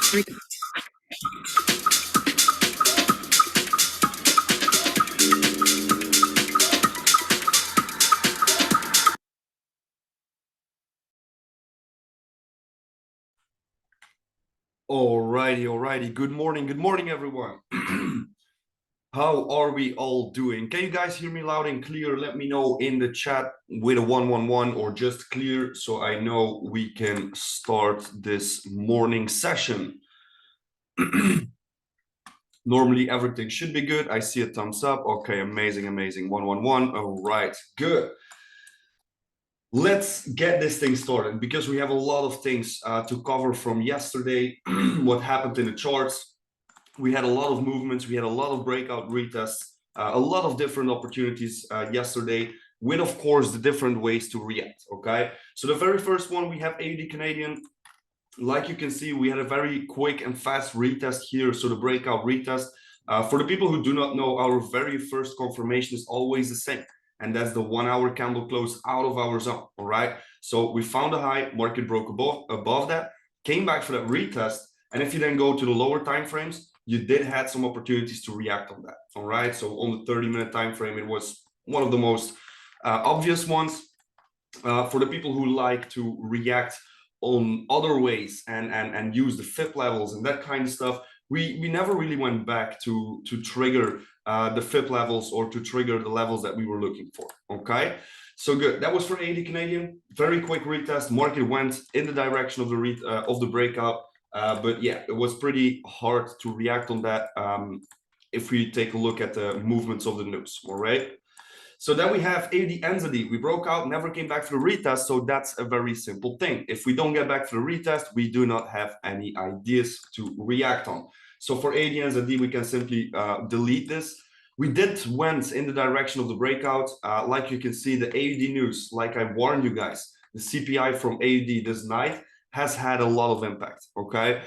Alrighty. Good morning, everyone. How are we all doing? Can you guys hear me loud and clear? Let me know in the chat with a 111 or just clear so I know we can start this morning session. Normally everything should be good. I see a thumbs up. Okay, amazing. 111. All right, good. Let's get this thing started because we have a lot of things to cover from yesterday. What happened in the charts. We had a lot of movements. We had a lot of breakout retests, a lot of different opportunities yesterday with, of course, the different ways to react. Okay, so the very first one, we have AUD Canadian. Like you can see, we had a very quick and fast retest here. So the breakout retest. For the people who do not know, our very first confirmation is always the same. And that's the 1 hour candle close out of our zone. All right. So we found a high, market broke above that, came back for that retest. And if you then go to the lower time frames, you did had some opportunities to react on that. All right. So on the 30-minute time frame, it was one of the most obvious ones. For the people who like to react on other ways and use the FIP levels and that kind of stuff, we never really went back to trigger the FIP levels or to trigger the levels that we were looking for. Okay, so good. That was for AUD Canadian. Very quick retest. Market went in the direction of the breakout, but yeah, it was pretty hard to react on that. If we take a look at the movements of the news, all right. So then we have AUD NZD. We broke out, never came back for the retest. So that's a very simple thing. If we don't get back for the retest, we do not have any ideas to react on. So for AUD NZD, we can simply delete this. We did went in the direction of the breakout. Like you can see, the AUD news, like I warned you guys, the CPI from AUD this night has had a lot of impact. Okay.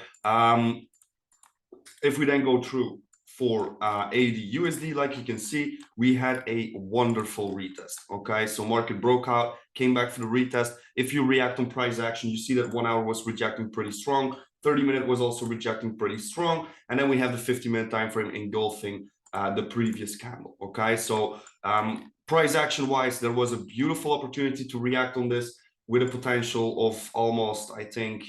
If we then go through for AUD USD, like you can see, we had a wonderful retest. Okay, so market broke out, came back for the retest. If you react on price action, you see that 1 hour was rejecting pretty strong. 30-minute was also rejecting pretty strong. And then we have the 50-minute time frame engulfing the previous candle. Okay, so price action wise, there was a beautiful opportunity to react on this with a potential of almost, I think,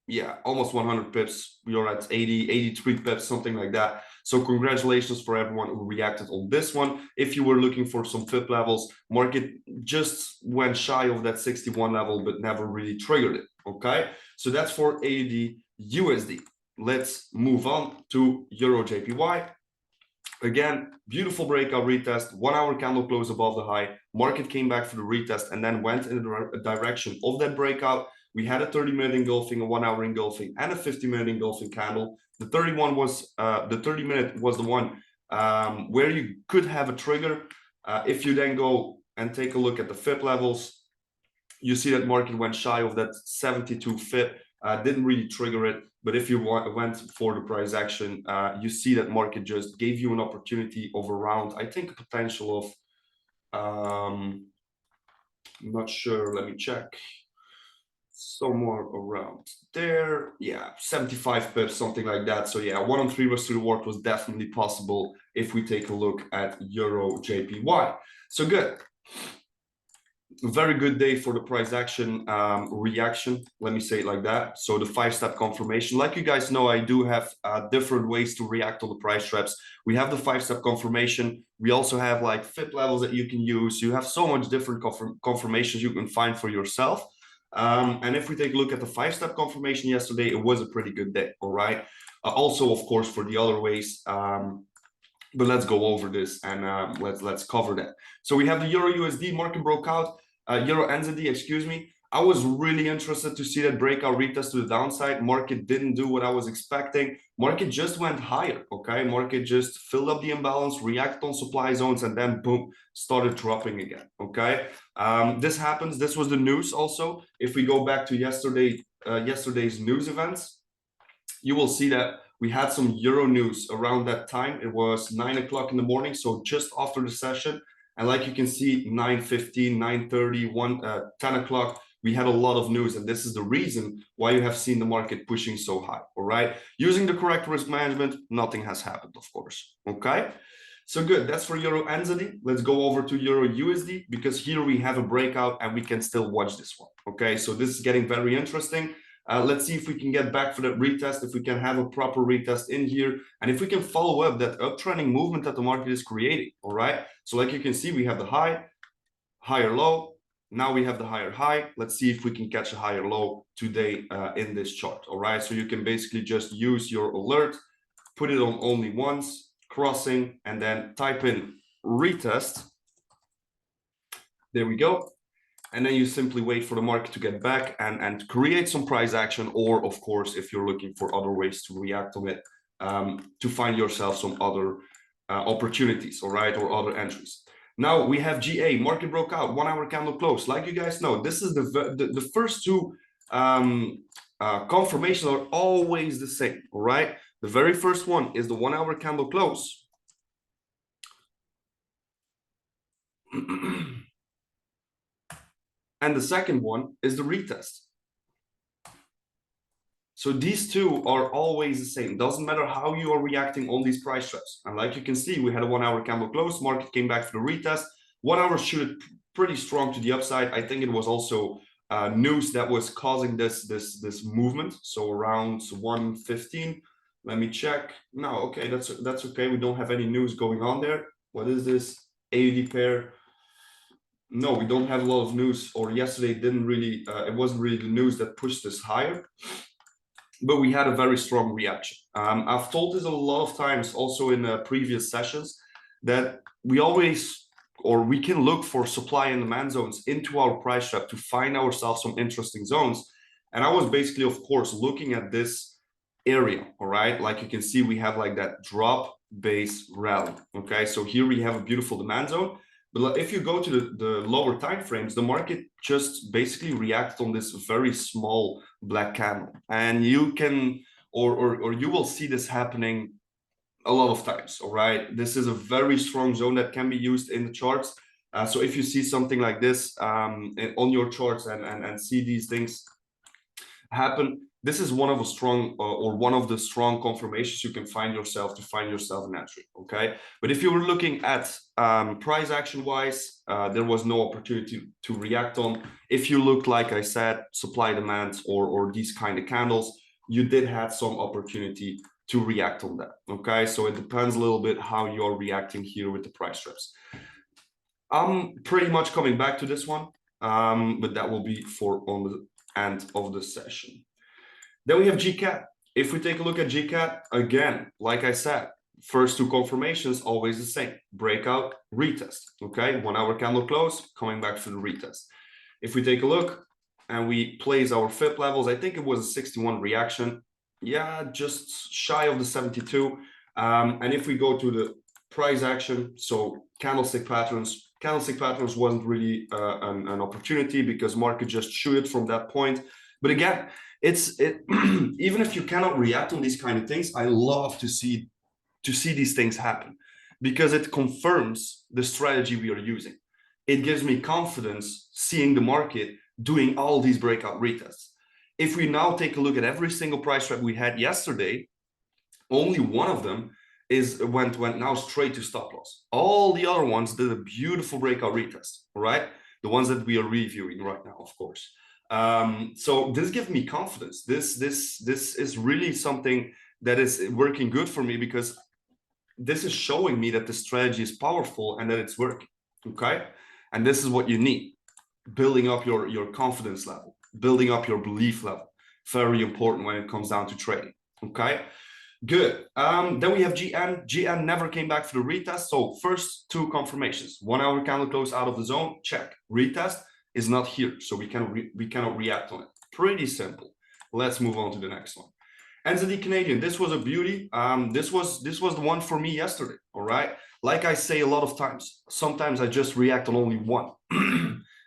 yeah, almost 100 pips. We are at 80, 83 pips, something like that. So congratulations for everyone who reacted on this one. If you were looking for some FIP levels, market just went shy of that 61 level, but never really triggered it. Okay, so that's for AUD USD. Let's move on to Euro JPY. Again, beautiful breakout retest, 1 hour candle close above the high. Market came back for the retest and then went in the direction of that breakout. We had a 30-minute engulfing, a 1 hour engulfing, and a 50-minute engulfing candle. The 30-minute was the one where you could have a trigger. If you then go and take a look at the FIP levels, you see that market went shy of that 72 FIP. Didn't really trigger it, but if you went for the price action, you see that market just gave you an opportunity of around, I think, a potential of, I'm not sure, let me check, somewhere around there, yeah, 75 pips, something like that. So yeah, 1 on 3 risk to reward was definitely possible if we take a look at Euro JPY. So good. Very good day for the price action reaction, let me say it like that. So the 5-step confirmation, like you guys know, I do have different ways to react on the price traps. We have the 5-step confirmation. We also have like FIP levels that you can use. You have so much different confirmations you can find for yourself. And if we take a look at the 5-step confirmation yesterday, it was a pretty good day. All right. Also, of course, for the other ways, but let's go over this and let's cover that. So we have the Euro USD, market broke out. Euro NZD, excuse me. I was really interested to see that breakout retest to the downside. Market didn't do what I was expecting. Market just went higher. Okay, market just filled up the imbalance, reacted on supply zones, and then boom, started dropping again. Okay, this happens. This was the news also. If we go back to yesterday's news events, you will see that we had some Euro news around that time. It was 9 o'clock in the morning, so just after the session. And like you can see, 9:15, 9:30, 10 o'clock, we had a lot of news, and this is the reason why you have seen the market pushing so high. All right, using the correct risk management, nothing has happened, of course. Okay, so good. That's for Euro NZD. Let's go over to Euro USD, because here we have a breakout and we can still watch this one. Okay, so this is getting very interesting. Let's see if we can get back for that retest, if we can have a proper retest in here, and if we can follow up that uptrending movement that the market is creating. All right, so like you can see, we have the high, higher low. Now we have the higher high. Let's see if we can catch a higher low today in this chart. All right, so you can basically just use your alert, put it on only once, crossing, and then type in retest. There we go. And then you simply wait for the market to get back and create some price action, or of course, if you're looking for other ways to react on it, to find yourself some other opportunities, all right, or other entries. Now we have GA, market broke out, 1 hour candle close. Like you guys know, this is the first two confirmations are always the same, all right? The very first one is the 1 hour candle close. And the second one is the retest. So these two are always the same. Doesn't matter how you are reacting on these price traps. And like you can see, we had a 1 hour candle close, market came back for the retest. 1 hour shooted pretty strong to the upside. I think it was also news that was causing this movement. So around 115. Let me check. No, okay, that's okay. We don't have any news going on there. What is this? AUD pair. No, we don't have a lot of news, or yesterday didn't really, it wasn't really the news that pushed this higher, but we had a very strong reaction. I've told this a lot of times also in previous sessions, that we always, or we can look for supply and demand zones into our price trap to find ourselves some interesting zones. And I was basically, of course, looking at this area, all right? Like you can see, we have like that drop base rally, okay? So here we have a beautiful demand zone. But if you go to the lower time frames, the market just basically reacted on this very small black candle. And you can, or you will see this happening a lot of times, all right? This is a very strong zone that can be used in the charts. So if you see something like this on your charts and see these things happen, this is one of a strong or one of the strong confirmations you can find yourself an entry. Okay, but if you were looking at price action wise, there was no opportunity to react on. If you looked, like I said, supply demand or these kind of candles, you did have some opportunity to react on that. Okay, so it depends a little bit how you're reacting here with the price traps. I'm pretty much coming back to this one, but that will be for on the end of the session. Then we have GCAT. If we take a look at GCAT, again, like I said, first two confirmations, always the same. Breakout, retest, okay? 1 hour candle close, coming back for the retest. If we take a look and we place our FIP levels, I think it was a 61 reaction. Yeah, just shy of the 72. And if we go to the price action, so candlestick patterns wasn't really an opportunity because market just shooted from that point. But again, even if you cannot react on these kind of things, I love to see these things happen, because it confirms the strategy we are using. It gives me confidence seeing the market doing all these breakout retests. If we now take a look at every single price trap we had yesterday, only one of them went now straight to stop loss. All the other ones did a beautiful breakout retest, right? The ones that we are reviewing right now, of course. So this gives me confidence. This is really something that is working good for me, because this is showing me that the strategy is powerful and that it's working. Okay, and this is what you need: building up your confidence level, building up your belief level. Very important when it comes down to trading. Okay, good. Then we have GN never came back for the retest. So first two confirmations: 1 hour candle close out of the zone, check. Retest is not here, so we cannot react on it. Pretty simple. Let's move on to the next one. NZD Canadian, this was a beauty. This was the one for me yesterday. All right, like I say a lot of times, sometimes I just react on only one.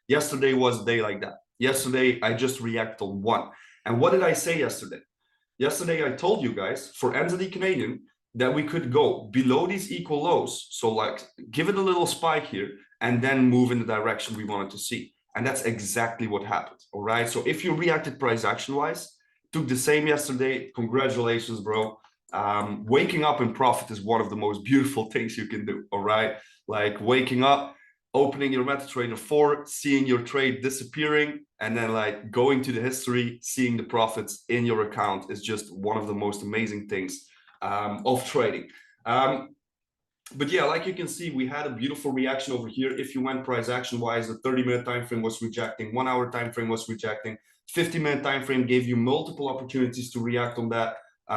Yesterday was a day like that. Yesterday I just react on one. And what did I say yesterday? Yesterday I told you guys for NZD Canadian that we could go below these equal lows, so like give it a little spike here and then move in the direction we wanted to see. And that's exactly what happened. All right. So if you reacted price action wise, took the same yesterday, congratulations, bro. Waking up in profit is one of the most beautiful things you can do. All right. Like waking up, opening your MetaTrader 4, seeing your trade disappearing, and then like going to the history, seeing the profits in your account is just one of the most amazing things of trading. But yeah, like you can see, we had a beautiful reaction over here. If you went price action wise, the 30-minute time frame was rejecting, 1 hour time frame was rejecting, 50-minute time frame gave you multiple opportunities to react on that.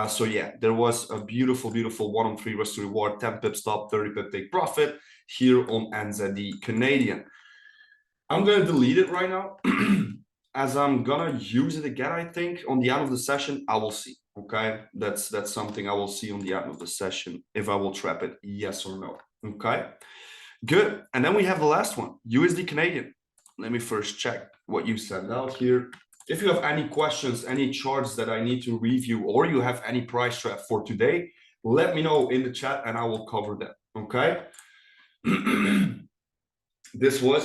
So yeah, there was a beautiful 1-on-3 risk to reward, 10 pip stop, 30 pip take profit here on NZD Canadian. I'm gonna delete it right now as I'm gonna use it again. I think on the end of the session, I will see. Okay, that's something I will see on the end of the session if I will trap it, yes or no. Okay, good. And then we have the last one, USD Canadian. Let me first check what you sent out here. If you have any questions, any charts that I need to review, or you have any price trap for today, let me know in the chat and I will cover that. Okay. This was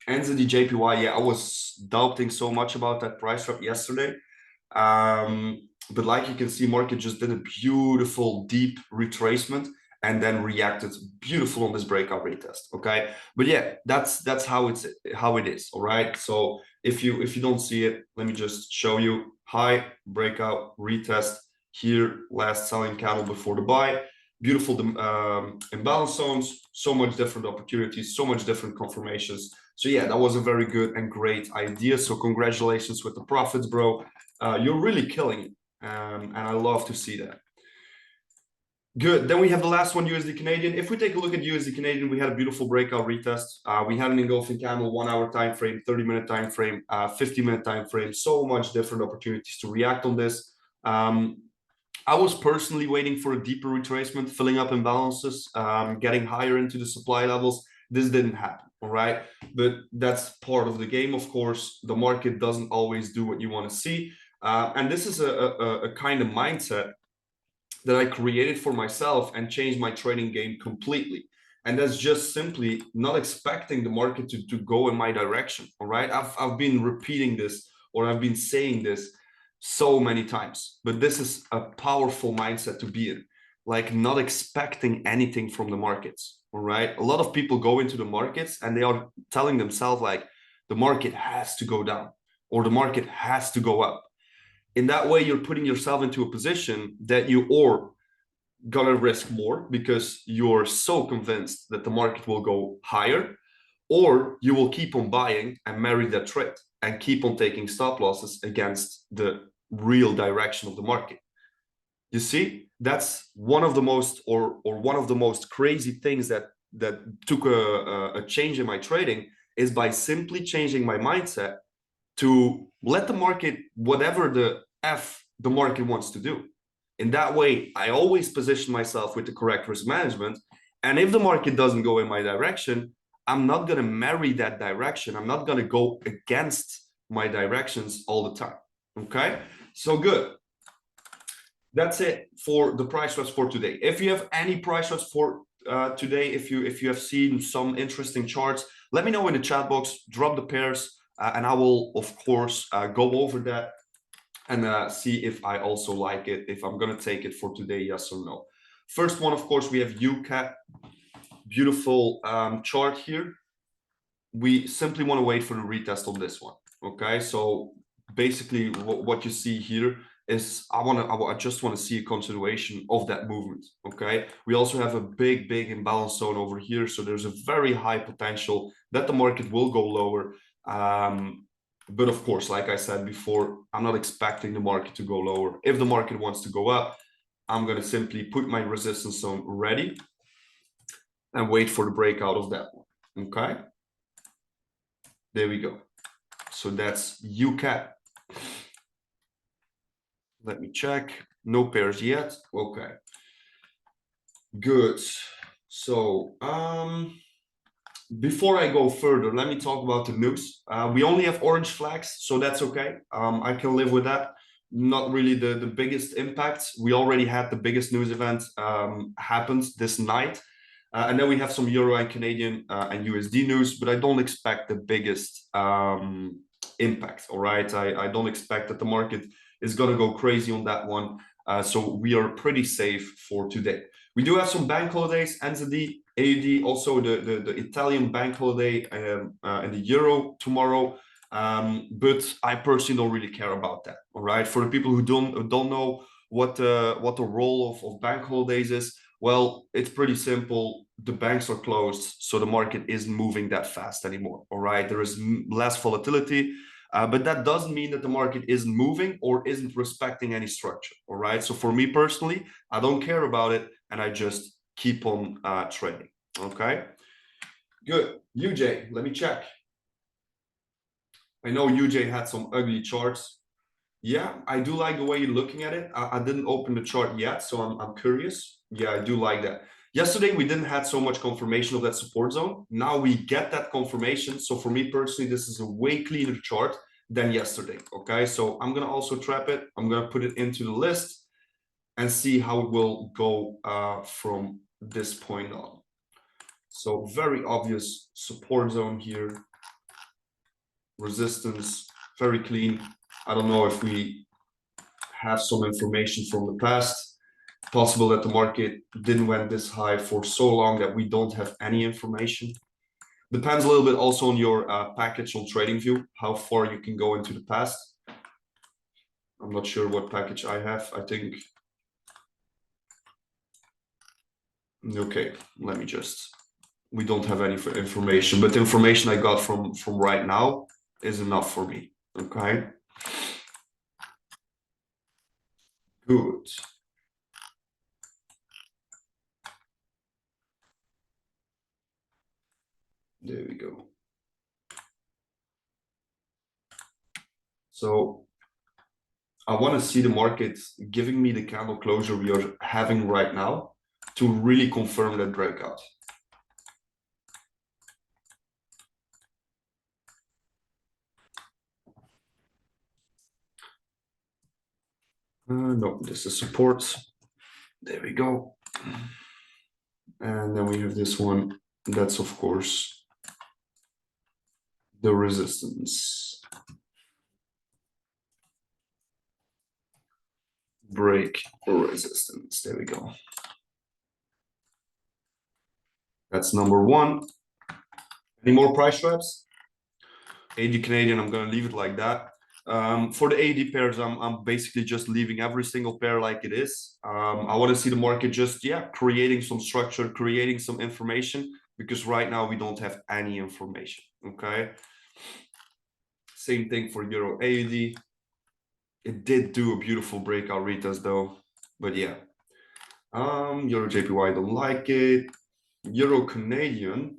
NZD JPY. Yeah, I was doubting so much about that price trap yesterday. But like you can see, market just did a beautiful deep retracement and then reacted beautiful on this breakout retest. Okay, but yeah, that's how it is. All right. So if you don't see it, let me just show you. High breakout retest here, last selling candle before the buy. Beautiful imbalance zones, so much different opportunities, so much different confirmations. So yeah, that was a very good and great idea. So congratulations with the profits, bro. You're really killing it. And I love to see that. Good. Then we have the last one, USD Canadian. If we take a look at USD Canadian, we had a beautiful breakout retest. We had an engulfing candle, 1 hour time frame, 30-minute time frame, 50-minute time frame. So much different opportunities to react on this. I was personally waiting for a deeper retracement, filling up imbalances, getting higher into the supply levels. This didn't happen, all right? But that's part of the game, of course. The market doesn't always do what you want to see. And this is a kind of mindset that I created for myself and changed my trading game completely. And that's just simply not expecting the market to go in my direction, all right? I've been repeating this, or I've been saying this so many times, but this is a powerful mindset to be in, like not expecting anything from the markets, all right? A lot of people go into the markets and they are telling themselves like the market has to go down or the market has to go up. In that way, you're putting yourself into a position that you are gonna risk more because you're so convinced that the market will go higher, or you will keep on buying and marry that trade and keep on taking stop losses against the real direction of the market. You see, that's one of the most or one of the most crazy things that took a change in my trading, is by simply changing my mindset to let the market, whatever the F the market wants to do. In that way, I always position myself with the correct risk management. And if the market doesn't go in my direction, I'm not going to marry that direction. I'm not going to go against my directions all the time. Okay, so good. That's it for the price traps for today. If you have any price traps for today, if you have seen some interesting charts, let me know in the chat box. Drop the pairs, and I will of course go over that and see if I also like it, if I'm gonna take it for today, yes or no. First one, of course, we have UCAT. Beautiful chart here. We simply want to wait for the retest on this one. Okay, so basically what you see here is I just want to see a continuation of that movement. Okay, we also have a big imbalance zone over here, so there's a very high potential that the market will go lower. But of course, like I said before, I'm not expecting the market to go lower. If the market wants to go up, I'm going to simply put my resistance zone ready and wait for the breakout of that one. Okay, there we go. So that's UCAT. Let me check. No pairs yet. Okay, good. So before I go further, let me talk about the news. We only have orange flags, so that's okay. I can live with that. Not really the biggest impact. We already had the biggest news event happened this night. And then we have some Euro and Canadian and USD news, but I don't expect the biggest impact. All right, I don't expect that the market is going to go crazy on that one. So we are pretty safe for today. We do have some bank holidays, NZD, AUD, also the Italian bank holiday and the Euro tomorrow. But I personally don't really care about that. All right, for the people who don't know what the role of bank holidays is, well, it's pretty simple. The banks are closed, so the market isn't moving that fast anymore. All right, there is less volatility. But that doesn't mean that the market isn't moving or isn't respecting any structure. All right. So for me personally, I don't care about it, and I just keep on trading. Okay. Good. UJ, let me check. I know UJ had some ugly charts. Yeah, I do like the way you're looking at it. I didn't open the chart yet, so I'm curious. Yeah, I do like that. Yesterday, we didn't have so much confirmation of that support zone. Now we get that confirmation. So for me personally, this is a way cleaner chart than yesterday. Okay, so I'm going to also trap it. I'm going to put it into the list and see how it will go from this point on. So very obvious support zone here. Resistance, very clean. I don't know if we have some information from the past. Possible that the market didn't went this high for so long that we don't have any information. Depends a little bit also on your package on TradingView, how far you can go into the past. I'm not sure what package I have. I think. Okay, let me just. We don't have any information, but the information I got from right now is enough for me. Okay. Good. There we go. So I want to see the market giving me the candle closure we are having right now to really confirm that breakout. No, this is support. There we go. And then we have this one. That's, of course, the resistance. Break or resistance. There we go. That's number one. Any more price traps? AD Canadian, I'm going to leave it like that. For the AD pairs, I'm basically just leaving every single pair like it is. I want to see the market just, creating some structure, creating some information, because right now we don't have any information. Okay. Same thing for Euro AUD. It did do a beautiful breakout retest though, but yeah. Euro JPY, don't like it. Euro Canadian.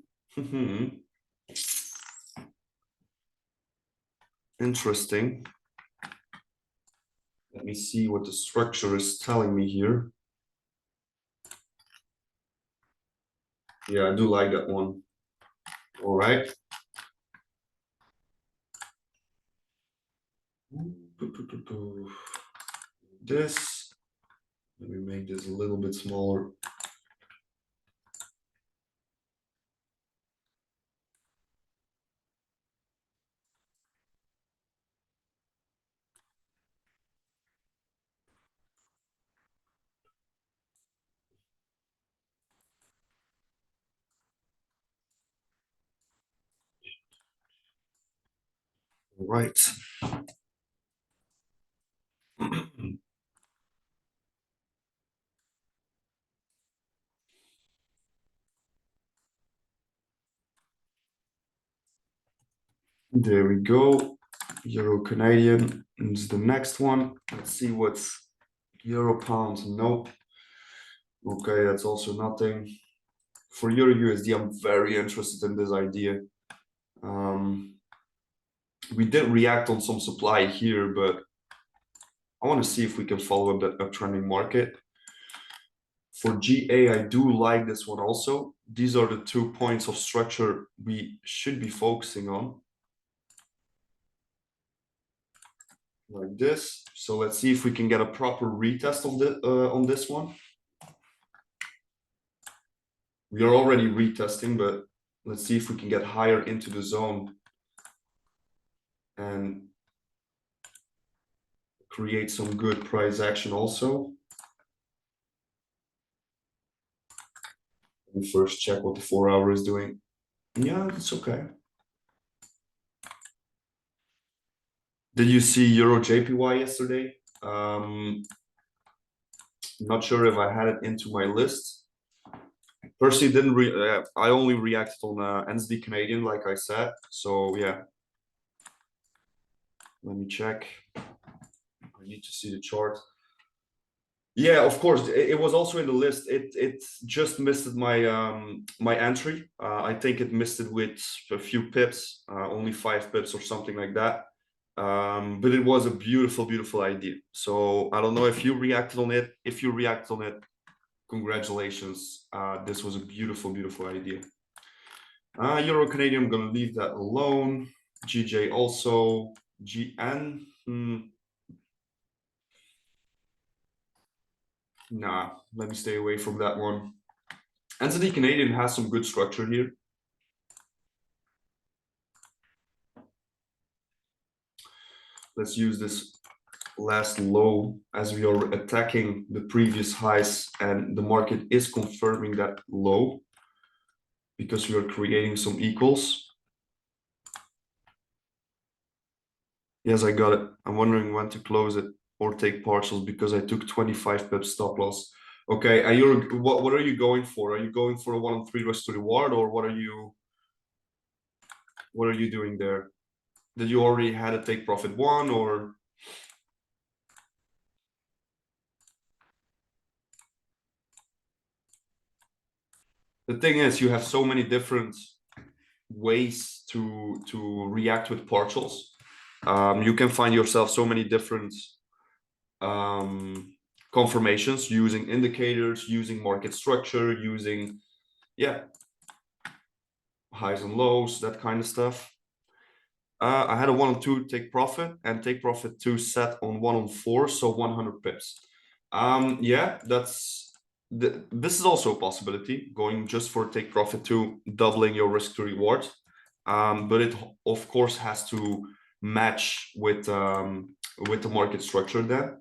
Interesting. Let me see what the structure is telling me here. Yeah, I do like that one. All right. This. Let me make this a little bit smaller. All right. There we go. Euro Canadian is the next one. Let's see what's Euro pounds. Nope. Okay, that's also nothing. For Euro USD, I'm very interested in this idea. We did react on some supply here, but I want to see if we can follow up that uptrending market. For GA, I do like this one also. These are the 2 points of structure we should be focusing on. Like this. So let's see if we can get a proper retest of the on this one. We are already retesting, but let's see if we can get higher into the zone and create some good price action also. Let me first check what the 4 hour is doing. Yeah, it's okay. Did you see Euro JPY yesterday? Not sure if I had it into my list. Personally, didn't I only reacted on NZD Canadian, like I said. So yeah, let me check. I need to see the chart. Yeah, of course, it was also in the list. It just missed my my entry. I think it missed it with a few pips, only 5 pips or something like that. But it was a beautiful, beautiful idea. So I don't know if you reacted on it. If you react on it, congratulations. This was a beautiful, beautiful idea. Euro Canadian, I'm gonna leave that alone. GJ also. GN. Nah, let me stay away from that one. NZD Canadian has some good structure here. Let's use this last low as we are attacking the previous highs, and the market is confirming that low because we are creating some equals. Yes, I got it. I'm wondering when to close it or take partials because I took 25 pips stop loss. Okay, and what are you going for? Are you going for a 1-on-3 risk to reward, or what are you doing there? Did you already had a take profit one, or the thing is you have so many different ways to react with partials. You can find yourself so many different confirmations using indicators, using market structure, using highs and lows, that kind of stuff. I had a 1-on-2 take profit and take profit 2 set on 1-on-4, so 100 pips. Yeah, this is also a possibility, going just for take profit 2, doubling your risk to reward. But it of course has to match with the market structure then.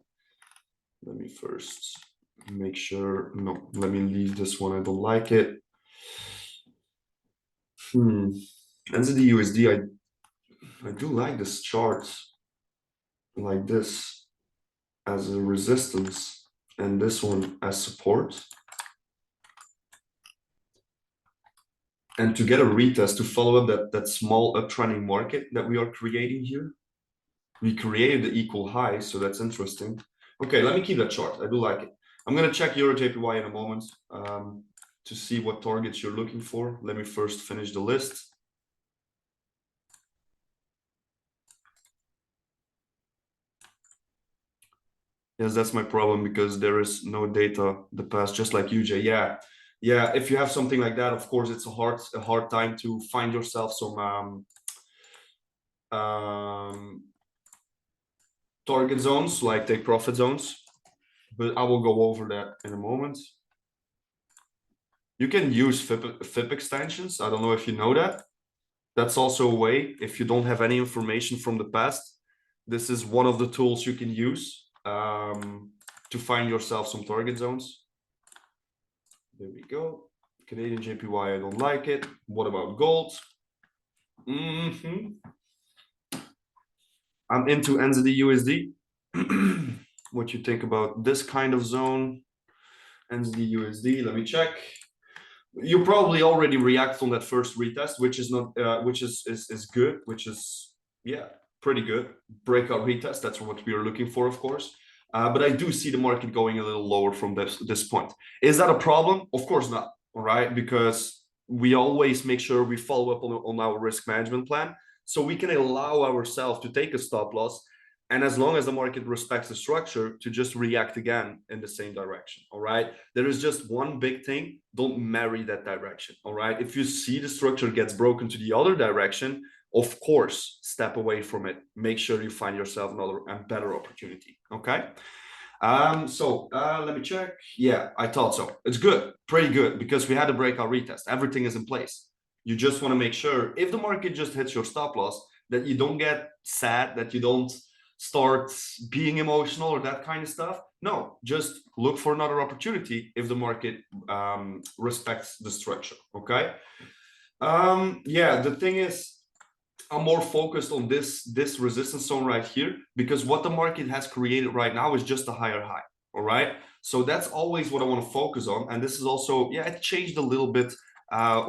Let me first make sure. No, let me leave this one. I don't like it. NZD USD, I do like this chart like this as a resistance and this one as support. And to get a retest to follow up that small uptrending market that we are creating here. We created the equal high, so that's interesting. Okay, let me keep that chart. I do like it. I'm going to check Euro JPY in a moment to see what targets you're looking for. Let me first finish the list. Yes, that's my problem because there is no data the past, just like UJ. Yeah. If you have something like that, of course, it's a hard time to find yourself some target zones, like take profit zones. But I will go over that in a moment. You can use FIP extensions. I don't know if you know that. That's also a way, if you don't have any information from the past, this is one of the tools you can use to find yourself some target zones. There we go. Canadian JPY, I don't like it. What about gold? I'm into NZD USD. What you think about this kind of zone? NZD USD, let me check. You probably already react on that first retest, which is not which is good, which is pretty good. Breakout retest, that's what we are looking for, of course. But I do see the market going a little lower from this point. Is that a problem? Of course not. All right, because we always make sure we follow up on our risk management plan, so we can allow ourselves to take a stop loss. And as long as the market respects the structure, to just react again in the same direction. All right. There is just one big thing. Don't marry that direction. All right. If you see the structure gets broken to the other direction, of course, step away from it. Make sure you find yourself another and better opportunity. Okay. Let me check. Yeah, I thought so. It's good, pretty good, because we had a breakout retest. Everything is in place. You just want to make sure if the market just hits your stop loss, that you don't get sad, that you don't start being emotional or that kind of stuff. No, just look for another opportunity if the market respects the structure. Okay. Yeah, the thing is, I'm more focused on this resistance zone right here, because what the market has created right now is just a higher high. All right. So that's always what I want to focus on. And this is also, yeah, it changed a little bit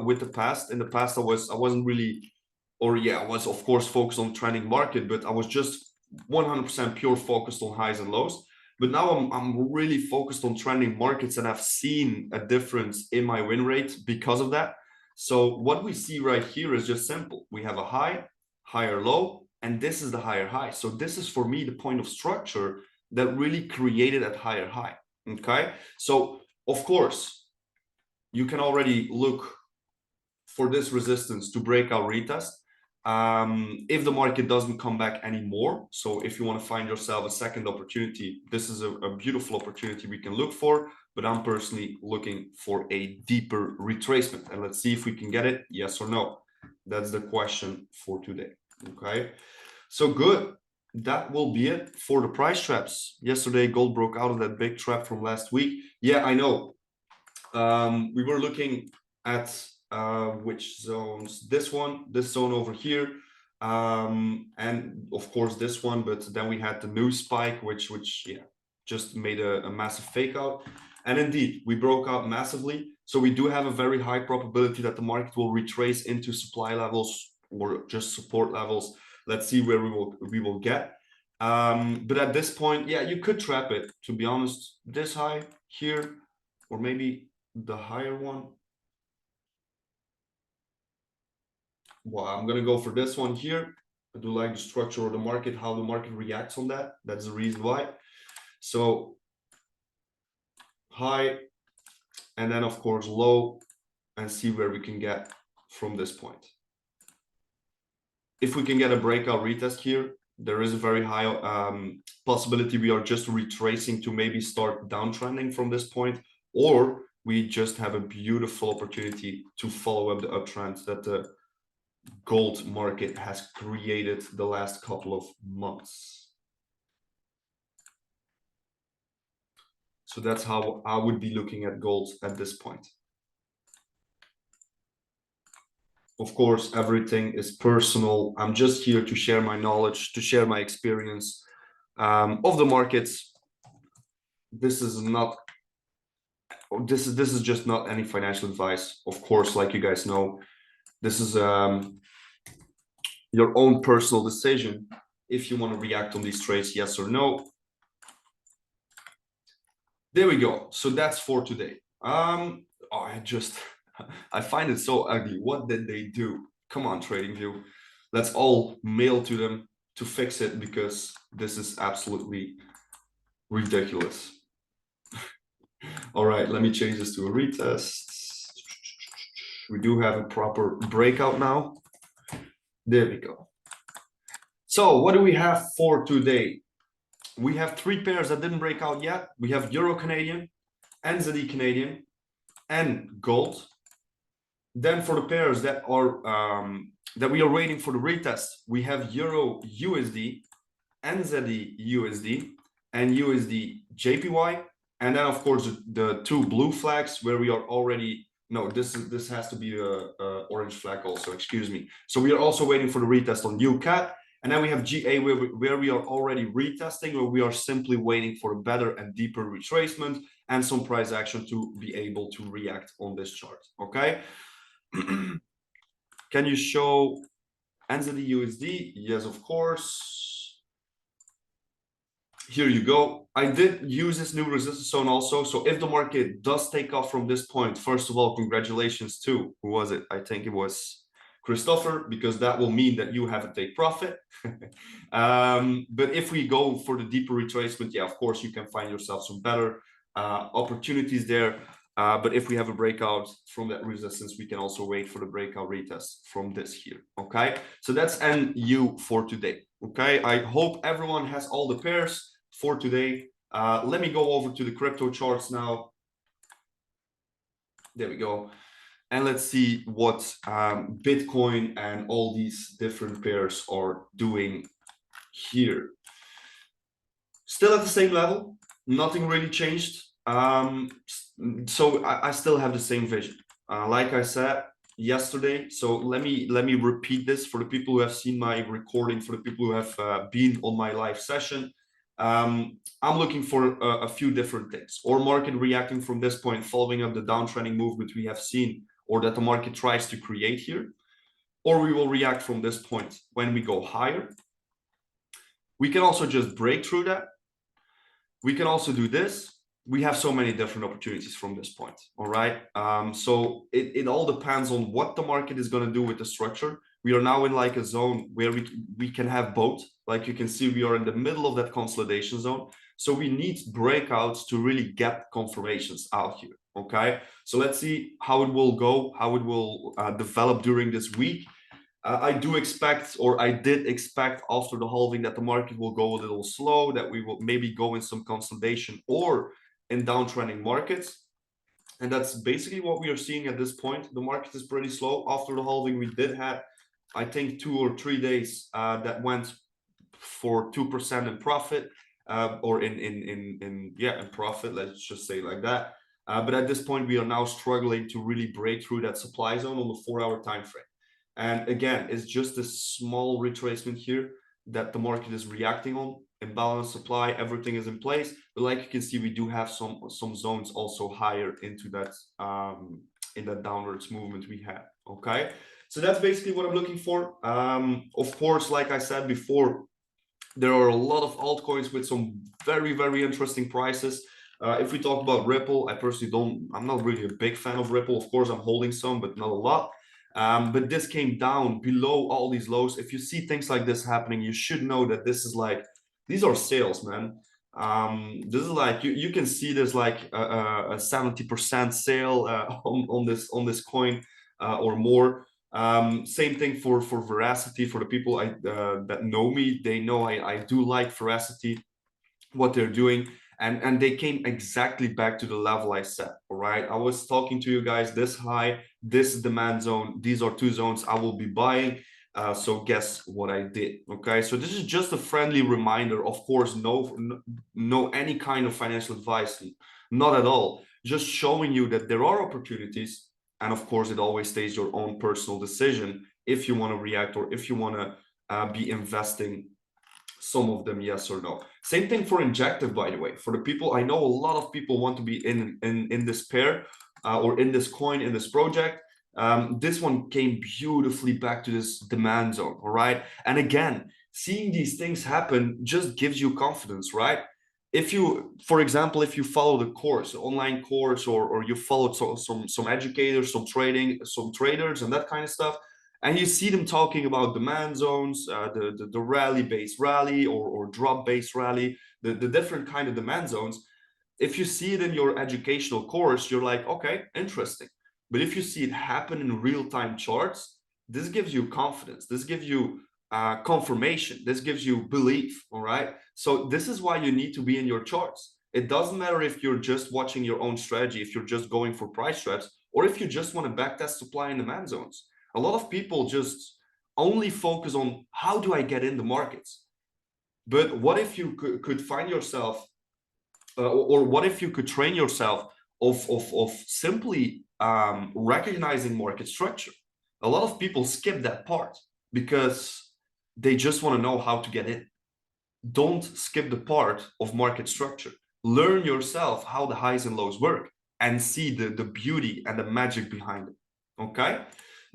with the past. In the past, I wasn't really, or yeah, I was of course focused on trending market, but I was just 100% pure focused on highs and lows. But now I'm really focused on trending markets, and I've seen a difference in my win rate because of that. So what we see right here is just simple. We have a high, higher low, and this is the higher high. So this is for me the point of structure that really created that higher high. Okay. So of course, you can already look for this resistance to break our retest if the market doesn't come back anymore. So if you want to find yourself a second opportunity, this is a beautiful opportunity we can look for. But I'm personally looking for a deeper retracement, and let's see if we can get it, yes or no. That's the question for today. Okay, so good. That will be it for the price traps. Yesterday gold broke out of that big trap from last week. Yeah, I know. We were looking at which zones, this zone over here, and of course this one, but then we had the new spike, which yeah, just made a massive fake out. And indeed, we broke out massively. So we do have a very high probability that the market will retrace into supply levels or just support levels. Let's see where we will get. But at this point, yeah, you could trap it, to be honest, this high here, or maybe the higher one. Well, I'm gonna go for this one here. I do like the structure of the market, how the market reacts on that. That's the reason why. So high, and then of course low, and see where we can get from this point. If we can get a breakout retest here, there is a very high possibility we are just retracing to maybe start downtrending from this point, or we just have a beautiful opportunity to follow up the uptrend that the gold market has created the last couple of months. So that's how I would be looking at gold at this point. Of course, everything is personal. I'm just here to share my knowledge, to share my experience of the markets. This is just not any financial advice. Of course, like you guys know, this is your own personal decision if you want to react on these trades, yes or no. There we go. So that's for today. I find it so ugly. What did they do? Come on, TradingView. Let's all mail to them to fix it, because this is absolutely ridiculous. All right, let me change this to a retest. We do have a proper breakout now. There we go. So what do we have for today? We have three pairs that didn't break out yet. We have Euro Canadian, NZD Canadian, and gold. Then for the pairs that are that we are waiting for the retest, we have Euro USD, NZD USD, and USD JPY. And then of course the two blue flags where we are already, no, this has to be a orange flag also, excuse me. So we are also waiting for the retest on UCAT. And then we have GA where we are already retesting, where we are simply waiting for a better and deeper retracement and some price action to be able to react on this chart. Okay. Can you show NZD USD? Yes, of course. Here you go. I did use this new resistance zone also. So if the market does take off from this point, first of all, congratulations to, who was it? I think it was Christopher, because that will mean that you have a take profit. But if we go for the deeper retracement, yeah, of course, you can find yourself some better opportunities there. But if we have a breakout from that resistance, we can also wait for the breakout retest from this here. Okay, so that's NU for today. Okay, I hope everyone has all the pairs for today. Let me go over to the crypto charts now. There we go. And let's see what Bitcoin and all these different pairs are doing here. Still at the same level, nothing really changed. So I still have the same vision. Like I said yesterday, so let me repeat this for the people who have seen my recording, for the people who have been on my live session. I'm looking for a few different things, or market reacting from this point, following up the downtrending movement we have seen, or that the market tries to create here, or we will react from this point when we go higher. We can also just break through that. We can also do this. We have so many different opportunities from this point. All right. So it all depends on what the market is going to do with the structure. We are now in like a zone where we can have both. Like you can see, we are in the middle of that consolidation zone. So we need breakouts to really get confirmations out here. Okay. So let's see how it will go, how it will develop during this week. I do expect, or I did expect after the halving, that the market will go a little slow, that we will maybe go in some consolidation or in downtrending markets. And that's basically what we are seeing at this point. The market is pretty slow. After the halving, we did have, I think, 2 or 3 days that went for 2% in profit, or in profit, let's just say like that. But at this point, we are now struggling to really break through that supply zone on the 4-hour time frame. And again, it's just a small retracement here that the market is reacting on. Imbalance supply, everything is in place. But like you can see, we do have some zones also higher into that in that downwards movement we had. Okay, so that's basically what I'm looking for. Of course, like I said before, there are a lot of altcoins with some very, very interesting prices. If we talk about Ripple, I personally I'm not really a big fan of Ripple. Of course, I'm holding some, but not a lot. But this came down below all these lows. If you see things like this happening, you should know that this is like, these are sales, man. This is like, you can see there's like a 70% sale on this coin or more. Same thing for Veracity. For the people that know me, they know I do like Veracity, what they're doing. And they came exactly back to the level I set. All right, I was talking to you guys, this high, this demand zone, these are 2 zones I will be buying. So guess what I did? Okay, so this is just a friendly reminder. Of course, no any kind of financial advice, not at all. Just showing you that there are opportunities, and of course, it always stays your own personal decision if you want to react or if you want to be investing some of them, yes or no. Same thing for injective, by the way. For the people, I know a lot of people want to be in this pair or in this coin, in this project. This one came beautifully back to this demand zone, all right? And again, seeing these things happen just gives you confidence, right? If you, for example, if you follow the course, online course, or you followed some educators, some traders and that kind of stuff, and you see them talking about demand zones, the rally-based rally or drop-based rally, the different kind of demand zones. If you see it in your educational course, you're like, okay, interesting. But if you see it happen in real-time charts, this gives you confidence. This gives you confirmation. This gives you belief, all right? So this is why you need to be in your charts. It doesn't matter if you're just watching your own strategy, if you're just going for price traps, or if you just want to backtest supply and demand zones. A lot of people just only focus on how do I get in the markets. But what if you could find yourself, or what if you could train yourself of simply recognizing market structure? A lot of people skip that part because they just want to know how to get in. Don't skip the part of market structure. Learn yourself how the highs and lows work and see the beauty and the magic behind it. Okay,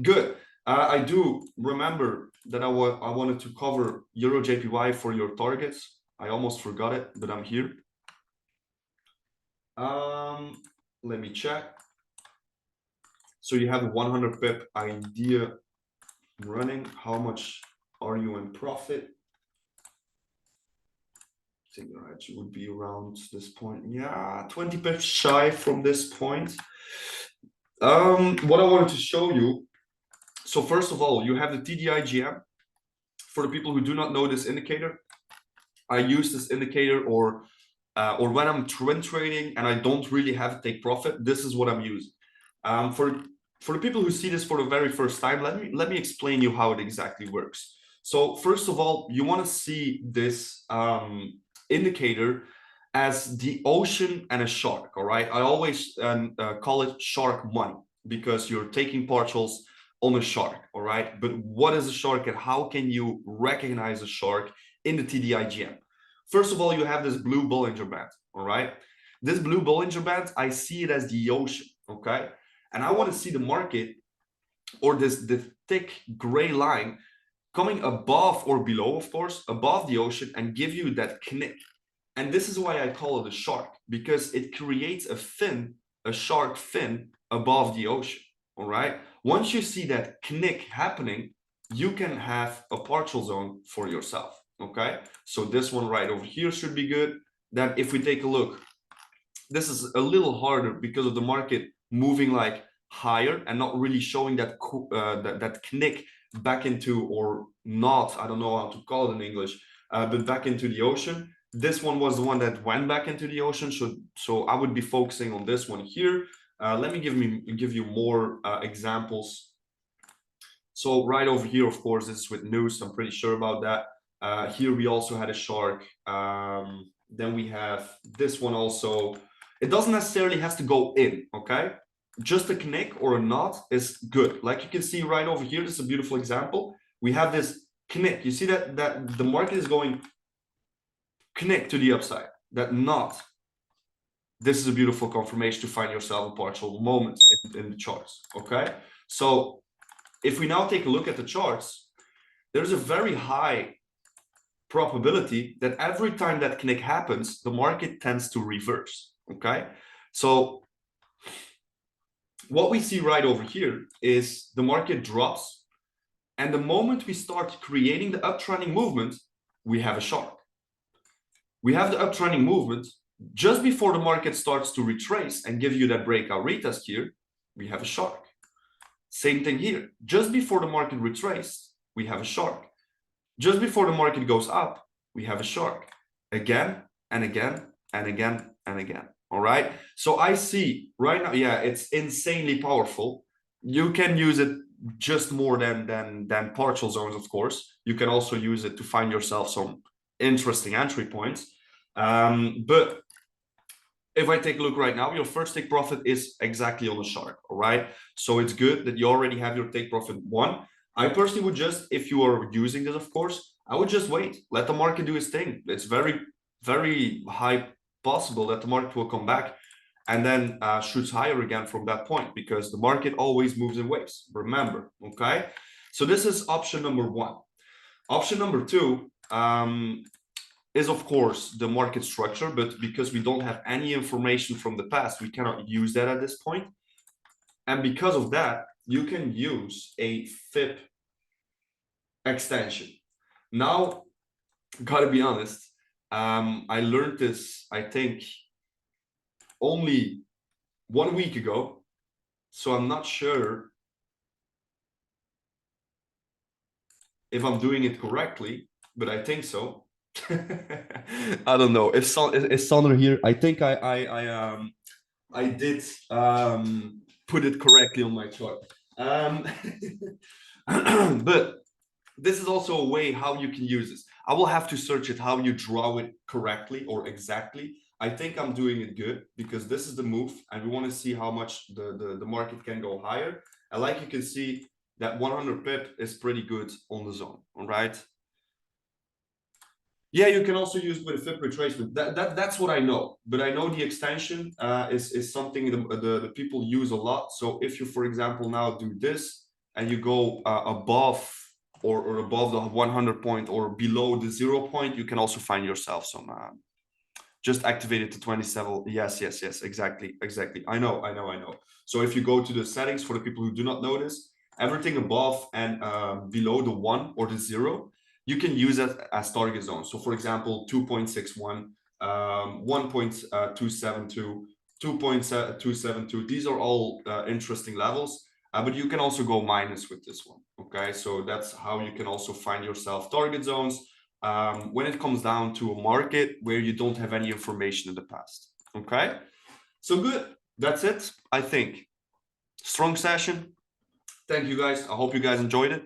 good. I do remember that I wanted to cover Euro JPY for your targets. I almost forgot it, but I'm here. Let me check. So you have a 100 pip idea running. How much are you in profit? I think it would be around this point. Yeah, 20 pips shy from this point. What I wanted to show you. So first of all, you have the TDIGM. For the people who do not know this indicator, I use this indicator, or or when I'm trend trading and I don't really have to take profit, this is what I'm using. For the people who see this for the very first time, let me explain you how it exactly works. So first of all, you want to see this indicator as the ocean and a shark. All right, I always call it shark money because you're taking partials on a shark. All right, but what is a shark and how can you recognize a shark in the TD-IGM? First of all, you have this blue Bollinger Band. All right, this blue Bollinger Band, I see it as the ocean. Okay, and I want to see the market or the thick gray line coming above or below, of course, above the ocean and give you that knick. And this is why I call it a shark, because it creates a fin, a shark fin above the ocean. All right. Once you see that knick happening, you can have a partial zone for yourself. Okay. So this one right over here should be good. Then if we take a look, this is a little harder because of the market moving like higher and not really showing that that knick back into, or not, I don't know how to call it in English, but back into the ocean. This one was the one that went back into the ocean, so I would be focusing on this one here. Let me give you more examples. So right over here, of course, this is with news, I'm pretty sure about that. Here we also had a shark. Then we have this one also. It doesn't necessarily have to go in, okay? Just a knick or a knot is good. Like you can see right over here, this is a beautiful example. We have this knick. You see that the market is going knick to the upside, that knot. This is a beautiful confirmation to find yourself a partial moment in the charts, okay? So if we now take a look at the charts, there's a very high probability that every time that knick happens, the market tends to reverse, okay? So what we see right over here is the market drops, and the moment we start creating the uptrending movement, we have a shark. We have the uptrending movement. Just before the market starts to retrace and give you that breakout retest here, we have a shark. Same thing here. Just before the market retraces, we have a shark. Just before the market goes up, we have a shark. Again and again and again and again. All right. So I see right now, yeah, it's insanely powerful. You can use it just more than partial zones, of course. You can also use it to find yourself some interesting entry points. But if I take a look right now, your first take profit is exactly on the shark. All right. So it's good that you already have your take profit one. I personally would just, if you are using this, of course, I would just wait, let the market do its thing. It's very, very high possible that the market will come back and then shoots higher again from that point, because the market always moves in waves. Remember, okay? So this is option number one. Option number two is, of course, the market structure, but because we don't have any information from the past, we cannot use that at this point. And because of that, you can use a FIP extension. Now, gotta be honest, I learned this, I think, only 1 week ago, so I'm not sure if I'm doing it correctly, but I think so. I don't know if Sandra here. I think I did put it correctly on my chart. But this is also a way how you can use this. I will have to search it, how you draw it correctly or exactly. I think I'm doing it good because this is the move and we want to see how much the market can go higher. And like you can see, that 100 pip is pretty good on the zone. All right. Yeah, you can also use it with a FIP retracement. That's what I know, but I know the extension is something the people use a lot. So if you, for example, now do this and you go above or above the 100 point or below the 0 point, you can also find yourself some. Just activate it to 27. Yes, exactly. I know. So if you go to the settings, for the people who do not know this, everything above and below the 1 or the 0, you can use it as target zones. So for example, 2.61, 1.272, 2.272. These are all interesting levels, but you can also go minus with this one. Okay, so that's how you can also find yourself target zones. when it comes down to a market where you don't have any information in the past. Okay, so good. That's it, I think. Strong session. Thank you guys. I hope you guys enjoyed it.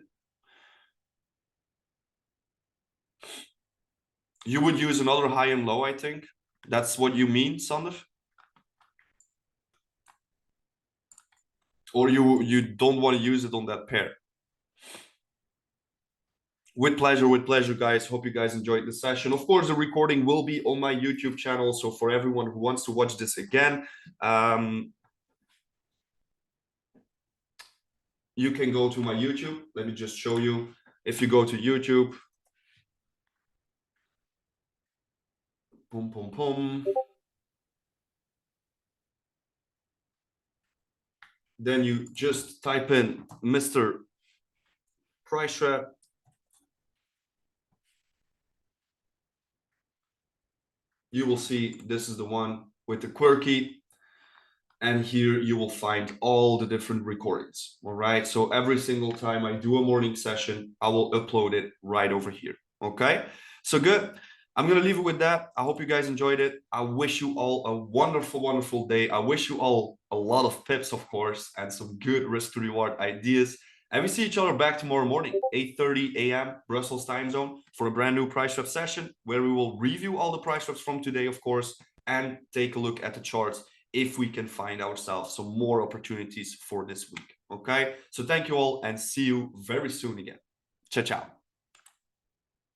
You would use another high and low, I think. That's what you mean, Sander? Or you don't want to use it on that pair? With pleasure, guys. Hope you guys enjoyed the session. Of course, the recording will be on my YouTube channel. So for everyone who wants to watch this again, you can go to my YouTube. Let me just show you. If you go to YouTube, boom, boom, boom. Then you just type in Mr.Pricetrap. You will see this is the one with the quirky. And here you will find all the different recordings. All right. So every single time I do a morning session, I will upload it right over here. Okay. So good. I'm going to leave it with that. I hope you guys enjoyed it. I wish you all a wonderful, wonderful day. I wish you all a lot of pips, of course, and some good risk to reward ideas. And we see each other back tomorrow morning, 8:30 a.m. Brussels time zone, for a brand new price swap session where we will review all the price swaps from today, of course, and take a look at the charts if we can find ourselves some more opportunities for this week. Okay, so thank you all and see you very soon again. Ciao, ciao.